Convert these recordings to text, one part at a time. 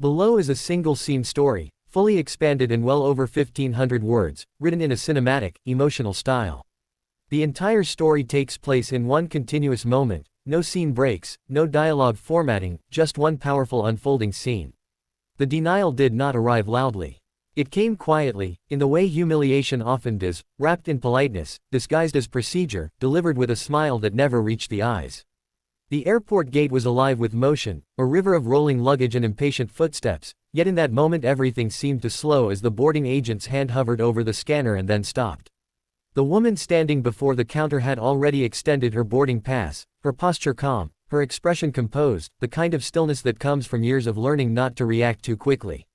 Below is a single-scene story, fully expanded in well over 1,500 words, written in a cinematic, emotional style. The entire story takes place in one continuous moment, no scene breaks, no dialogue formatting, just one powerful unfolding scene. The denial did not arrive loudly. It came quietly, in the way humiliation often does, wrapped in politeness, disguised as procedure, delivered with a smile that never reached the eyes. The airport gate was alive with motion, a river of rolling luggage and impatient footsteps, yet in that moment everything seemed to slow as the boarding agent's hand hovered over the scanner and then stopped. The woman standing before the counter had already extended her boarding pass, her posture calm, her expression composed, the kind of stillness that comes from years of learning not to react too quickly.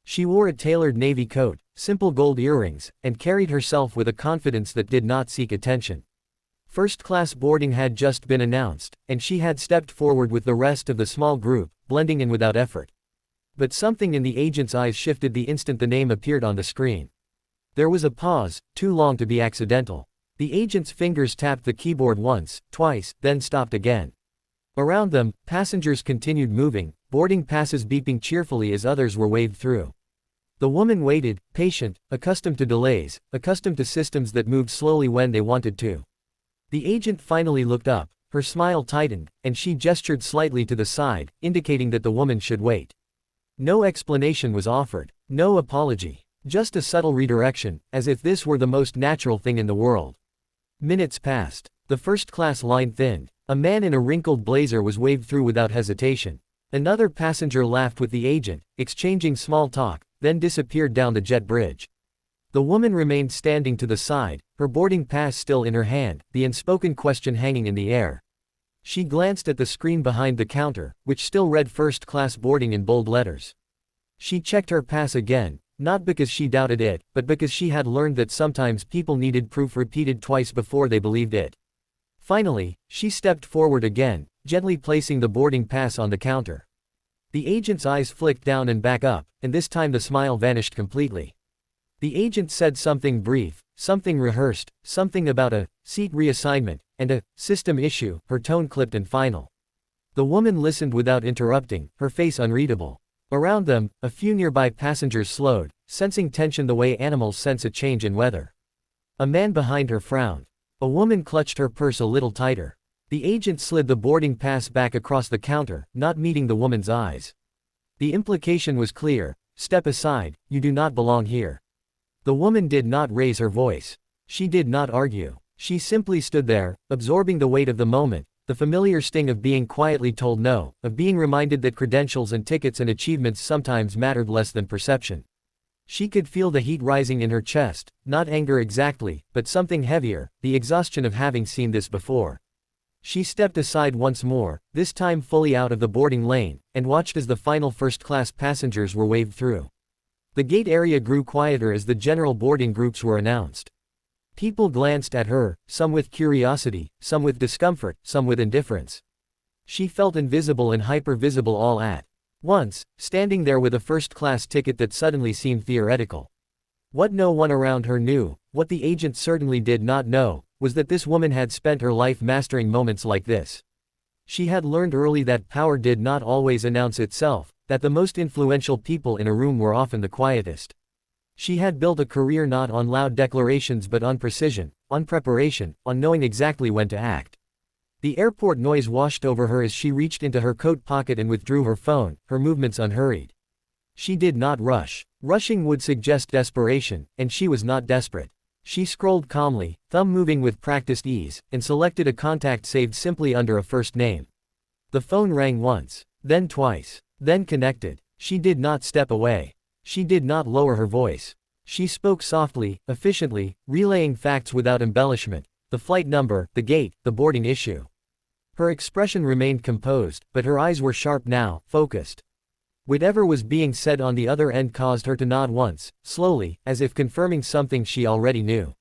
She wore a tailored navy coat, simple gold earrings, and carried herself with a confidence that did not seek attention. First-class boarding had just been announced, and she had stepped forward with the rest of the small group, blending in without effort. But something in the agent's eyes shifted the instant the name appeared on the screen. There was a pause, too long to be accidental. The agent's fingers tapped the keyboard once, twice, then stopped again. Around them, passengers continued moving, boarding passes beeping cheerfully as others were waved through. The woman waited, patient, accustomed to delays, accustomed to systems that moved slowly when they wanted to. The agent finally looked up, her smile tightened, and she gestured slightly to the side, indicating that the woman should wait. No explanation was offered, no apology, just a subtle redirection, as if this were the most natural thing in the world. Minutes passed. The first-class line thinned. A man in a wrinkled blazer was waved through without hesitation. Another passenger laughed with the agent, exchanging small talk, then disappeared down the jet bridge. The woman remained standing to the side, her boarding pass still in her hand, the unspoken question hanging in the air. She glanced at the screen behind the counter, which still read first-class boarding in bold letters. She checked her pass again, not because she doubted it, but because she had learned that sometimes people needed proof repeated twice before they believed it. Finally, she stepped forward again, gently placing the boarding pass on the counter. The agent's eyes flicked down and back up, and this time the smile vanished completely. The agent said something brief, something rehearsed, something about a seat reassignment, and a system issue, her tone clipped and final. The woman listened without interrupting, her face unreadable. Around them, a few nearby passengers slowed, sensing tension the way animals sense a change in weather. A man behind her frowned. A woman clutched her purse a little tighter. The agent slid the boarding pass back across the counter, not meeting the woman's eyes. The implication was clear: step aside, you do not belong here. The woman did not raise her voice. She did not argue. She simply stood there, absorbing the weight of the moment, the familiar sting of being quietly told no, of being reminded that credentials and tickets and achievements sometimes mattered less than perception. She could feel the heat rising in her chest, not anger exactly, but something heavier, the exhaustion of having seen this before. She stepped aside once more, this time fully out of the boarding lane, and watched as the final first-class passengers were waved through. The gate area grew quieter as the general boarding groups were announced. People glanced at her, some with curiosity, some with discomfort, some with indifference. She felt invisible and hyper-visible all at once, standing there with a first-class ticket that suddenly seemed theoretical. What no one around her knew, what the agent certainly did not know, was that this woman had spent her life mastering moments like this. She had learned early that power did not always announce itself, that the most influential people in a room were often the quietest. She had built a career not on loud declarations but on precision, on preparation, on knowing exactly when to act. The airport noise washed over her as she reached into her coat pocket and withdrew her phone, her movements unhurried. She did not rush. Rushing would suggest desperation, and she was not desperate. She scrolled calmly, thumb moving with practiced ease, and selected a contact saved simply under a first name. The phone rang once, then twice, then connected. She did not step away. She did not lower her voice. She spoke softly, efficiently, relaying facts without embellishment: the flight number, the gate, the boarding issue. Her expression remained composed, but her eyes were sharp now, focused. Whatever was being said on the other end caused her to nod once, slowly, as if confirming something she already knew.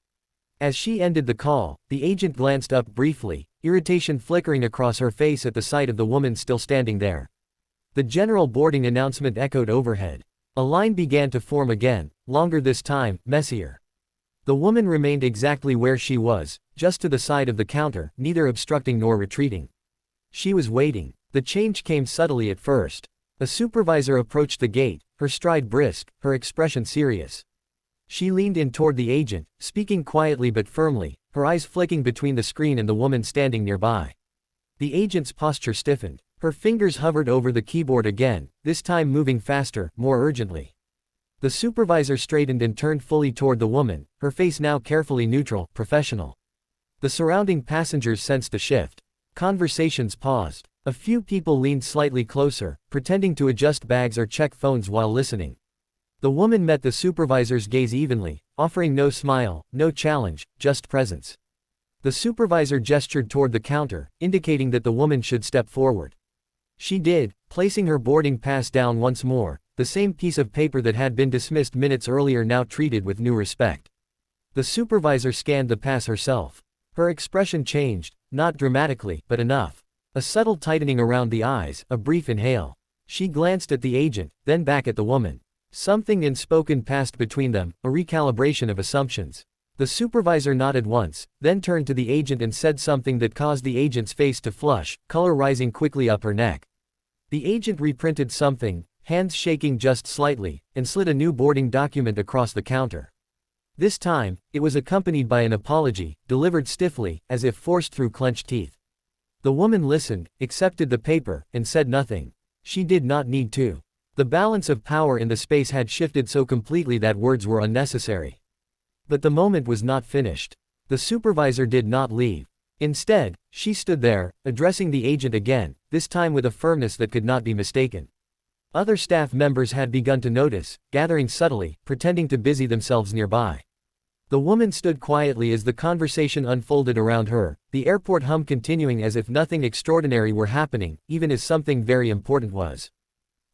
As she ended the call, the agent glanced up briefly, irritation flickering across her face at the sight of the woman still standing there. The general boarding announcement echoed overhead. A line began to form again, longer this time, messier. The woman remained exactly where she was, just to the side of the counter, neither obstructing nor retreating. She was waiting. The change came subtly at first. A supervisor approached the gate, her stride brisk, her expression serious. She leaned in toward the agent, speaking quietly but firmly, her eyes flicking between the screen and the woman standing nearby. The agent's posture stiffened. Her fingers hovered over the keyboard again, this time moving faster, more urgently. The supervisor straightened and turned fully toward the woman, her face now carefully neutral, professional. The surrounding passengers sensed a shift. Conversations paused. A few people leaned slightly closer, pretending to adjust bags or check phones while listening. The woman met the supervisor's gaze evenly, offering no smile, no challenge, just presence. The supervisor gestured toward the counter, indicating that the woman should step forward. She did, placing her boarding pass down once more, the same piece of paper that had been dismissed minutes earlier now treated with new respect. The supervisor scanned the pass herself. Her expression changed, not dramatically, but enough. A subtle tightening around the eyes, a brief inhale. She glanced at the agent, then back at the woman. Something unspoken passed between them, a recalibration of assumptions. The supervisor nodded once, then turned to the agent and said something that caused the agent's face to flush, color rising quickly up her neck. The agent reprinted something, hands shaking just slightly, and slid a new boarding document across the counter. This time, it was accompanied by an apology, delivered stiffly, as if forced through clenched teeth. The woman listened, accepted the paper, and said nothing. She did not need to. The balance of power in the space had shifted so completely that words were unnecessary. But the moment was not finished. The supervisor did not leave. Instead, she stood there, addressing the agent again, this time with a firmness that could not be mistaken. Other staff members had begun to notice, gathering subtly, pretending to busy themselves nearby. The woman stood quietly as the conversation unfolded around her, the airport hum continuing as if nothing extraordinary were happening, even as something very important was.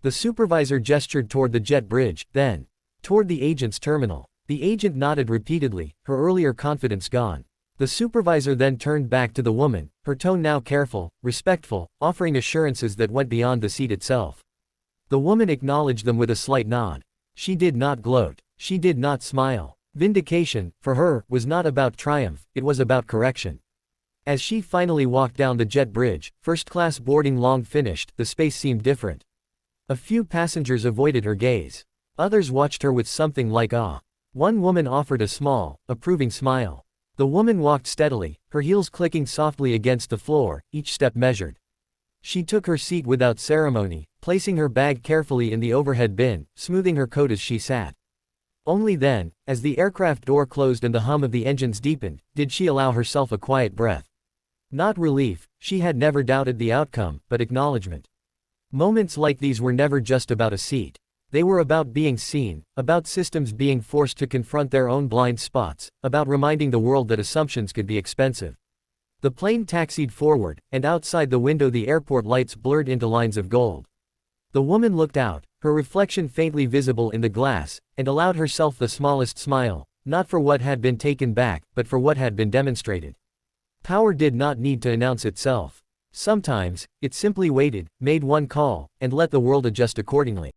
The supervisor gestured toward the jet bridge, then toward the agent's terminal. The agent nodded repeatedly, her earlier confidence gone. The supervisor then turned back to the woman, her tone now careful, respectful, offering assurances that went beyond the seat itself. The woman acknowledged them with a slight nod. She did not gloat. She did not smile. Vindication, for her, was not about triumph, it was about correction. As she finally walked down the jet bridge, first-class boarding long finished, the space seemed different. A few passengers avoided her gaze. Others watched her with something like awe. One woman offered a small, approving smile. The woman walked steadily, her heels clicking softly against the floor, each step measured. She took her seat without ceremony, placing her bag carefully in the overhead bin, smoothing her coat as she sat. Only then, as the aircraft door closed and the hum of the engines deepened, did she allow herself a quiet breath. Not relief, she had never doubted the outcome, but acknowledgement. Moments like these were never just about a seat. They were about being seen, about systems being forced to confront their own blind spots, about reminding the world that assumptions could be expensive. The plane taxied forward, and outside the window the airport lights blurred into lines of gold. The woman looked out, her reflection faintly visible in the glass, and allowed herself the smallest smile, not for what had been taken back, but for what had been demonstrated. Power did not need to announce itself. Sometimes, it simply waited, made one call, and let the world adjust accordingly.